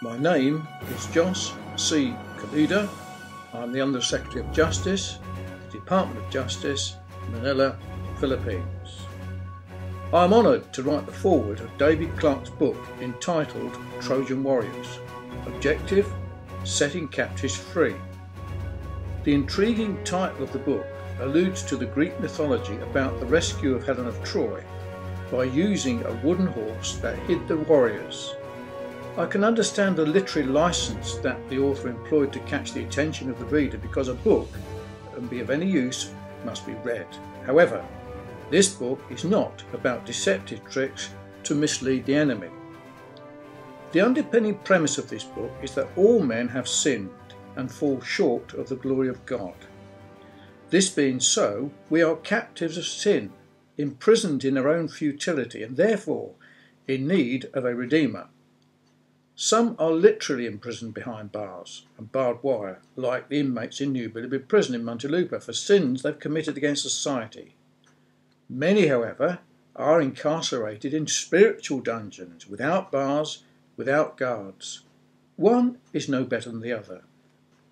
My name is Jos C. Calida. I'm the Undersecretary of Justice, the Department of Justice, Manila, Philippines. I am honoured to write the foreword of David Clarke's book entitled Trojan Warriors. Objective: Setting Captives Free. The intriguing title of the book alludes to the Greek mythology about the rescue of Helen of Troy by using a wooden horse that hid the warriors. I can understand the literary license that the author employed to catch the attention of the reader, because a book, and be of any use, must be read. However, this book is not about deceptive tricks to mislead the enemy. The underpinning premise of this book is that all men have sinned and fall short of the glory of God. This being so, we are captives of sin, imprisoned in our own futility, and therefore in need of a Redeemer. Some are literally imprisoned behind bars and barbed wire, like the inmates in New Bilibid prison in Muntinlupa, for sins they've committed against society. Many, however, are incarcerated in spiritual dungeons, without bars, without guards. One is no better than the other.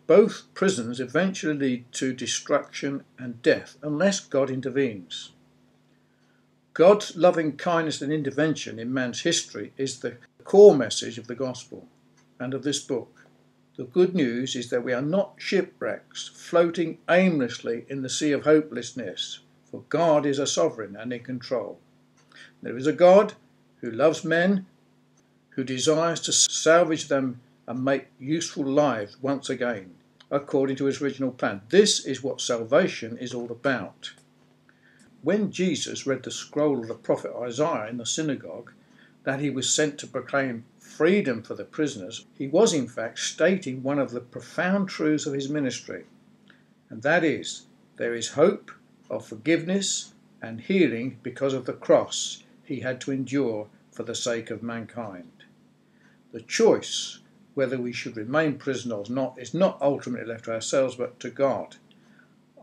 Both prisons eventually lead to destruction and death unless God intervenes. God's loving kindness and intervention in man's history is the core message of the gospel and of this book. The good news is that we are not shipwrecks floating aimlessly in the sea of hopelessness, for God is a sovereign and in control. There is a God who loves men, who desires to salvage them and make useful lives once again, according to his original plan. This is what salvation is all about. When Jesus read the scroll of the prophet Isaiah in the synagogue, that he was sent to proclaim freedom for the prisoners, he was in fact stating one of the profound truths of his ministry, and that is, there is hope of forgiveness and healing because of the cross he had to endure for the sake of mankind. The choice whether we should remain prisoners or not is not ultimately left to ourselves but to God.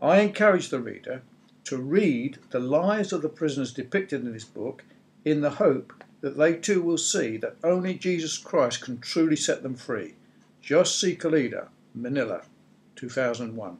I encourage the reader to read the lives of the prisoners depicted in this book in the hope that they too will see that only Jesus Christ can truly set them free. Jos C. Calida, Manila, 2001.